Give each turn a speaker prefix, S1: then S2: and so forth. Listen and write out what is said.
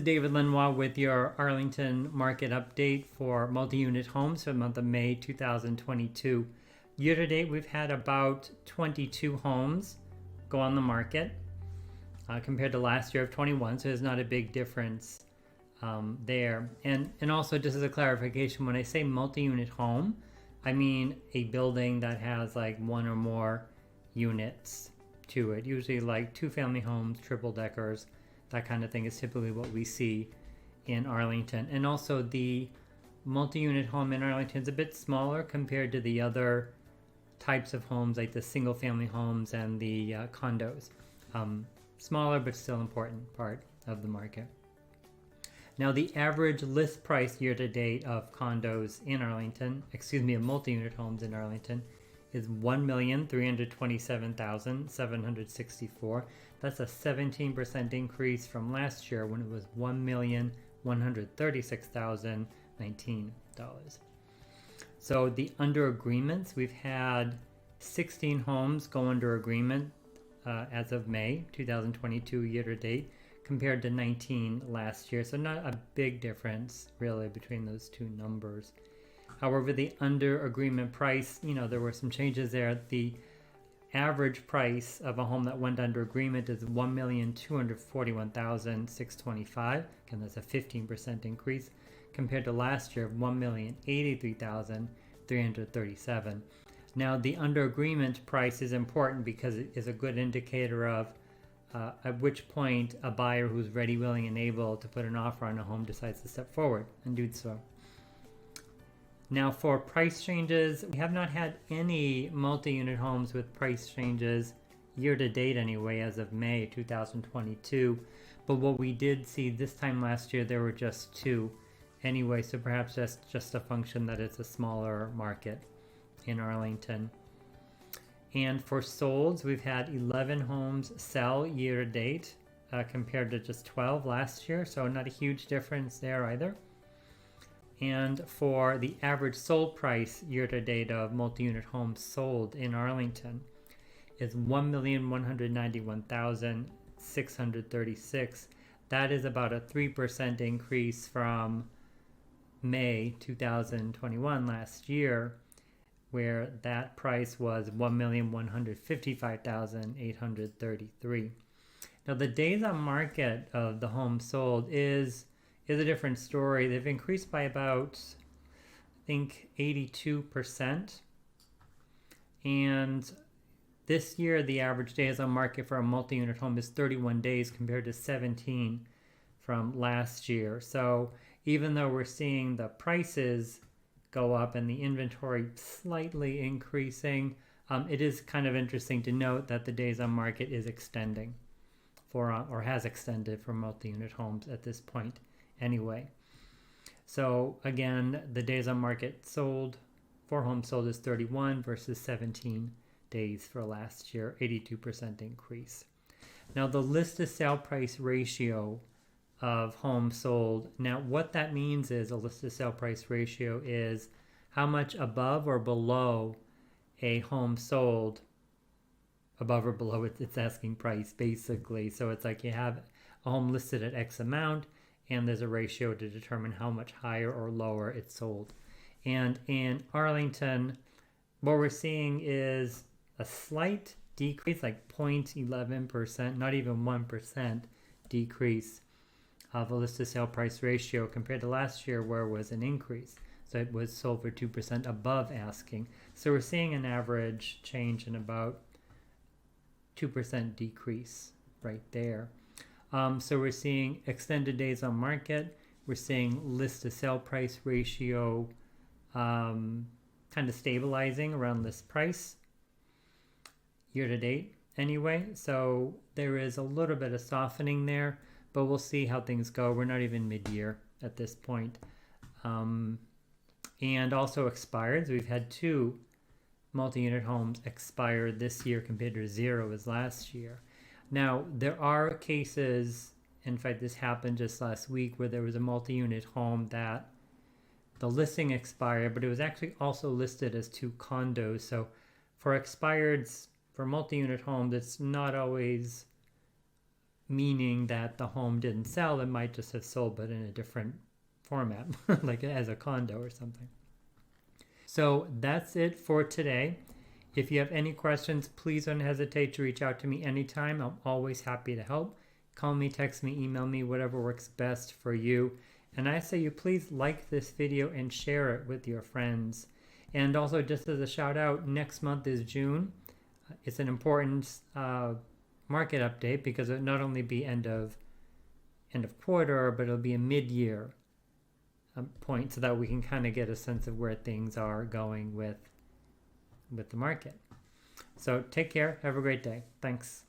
S1: is David Lenoir with your Arlington market update for multi-unit homes for the month of May 2022. Year to date, we've had about 22 homes go on the market compared to last year of 21, so there's not a big difference there. And also, just as a clarification, when I say multi-unit home, I mean a building that has like one or more units to it, usually like two-family homes, triple deckers. That kind of thing is typically what we see in Arlington. And also the multi-unit home in Arlington is a bit smaller compared to the other types of homes like the single family homes and the condos. Smaller but still important part of the market. Now the average list price year to date of condos in Arlington, of multi-unit homes in Arlington, is $1,327,764. That's a 17% increase from last year when it was $1,136,019. So the under agreements, we've had 16 homes go under agreement as of May 2022 year to date compared to 19 last year. So not a big difference really between those two numbers. However, the under agreement price, there were some changes there. The average price of a home that went under agreement is $1,241,625. Again, that's a 15% increase compared to last year of $1,083,337. Now, the under agreement price is important because it is a good indicator of at which point a buyer who's ready, willing, and able to put an offer on a home decides to step forward and do so. Now for price changes, we have not had any multi-unit homes with price changes year to date anyway as of May 2022. But what we did see this time last year, there were just two anyway. So perhaps that's just a function that it's a smaller market in Arlington. And for solds, we've had 11 homes sell year to date compared to just 12 last year. So not a huge difference there either. And for the average sold price year to date of multi-unit homes sold in Arlington is $1,191,636. That is about a 3% increase from May 2021 last year, where that price was $1,155,833. Now the days on market of the homes sold is a different story. They've increased by about, I think, 82%. And this year, the average days on market for a multi-unit home is 31 days compared to 17 from last year. So even though we're seeing the prices go up and the inventory slightly increasing, it is kind of interesting to note that the days on market is extending or has extended for multi-unit homes at this point. Anyway, so again, the days on market sold for homes sold is 31 versus 17 days for last year, 82% increase. Now the list to sale price ratio of homes sold. Now what that means is a list to sale price ratio is how much above or below a home sold, above or below its asking price basically. So it's like you have a home listed at X amount, and there's a ratio to determine how much higher or lower it's sold. And in Arlington, what we're seeing is a slight decrease, like 0.11%, not even 1% decrease of a list to sale price ratio compared to last year where it was an increase. So it was sold for 2% above asking. So we're seeing an average change in about 2% decrease right there. So we're seeing extended days on market. We're seeing list to sale price ratio kind of stabilizing around list price year to date anyway. So there is a little bit of softening there, but we'll see how things go. We're not even mid-year at this point. And also expires. We've had 2 multi-unit homes expired this year compared to 0 as last year. Now, there are cases, in fact, this happened just last week, where there was a multi-unit home that the listing expired, but it was actually also listed as 2 condos. So for expireds, for multi-unit homes, it's not always meaning that the home didn't sell. It might just have sold, but in a different format, like as a condo or something. So that's it for today. If you have any questions, please don't hesitate to reach out to me anytime. I'm always happy to help. Call me, text me, email me, whatever works best for you. And I say you please like this video and share it with your friends. And also, just as a shout out, next month is June. It's an important market update because it'll not only be end of quarter, but it'll be a mid-year point so that we can kind of get a sense of where things are going with the market. So take care. Have a great day. Thanks.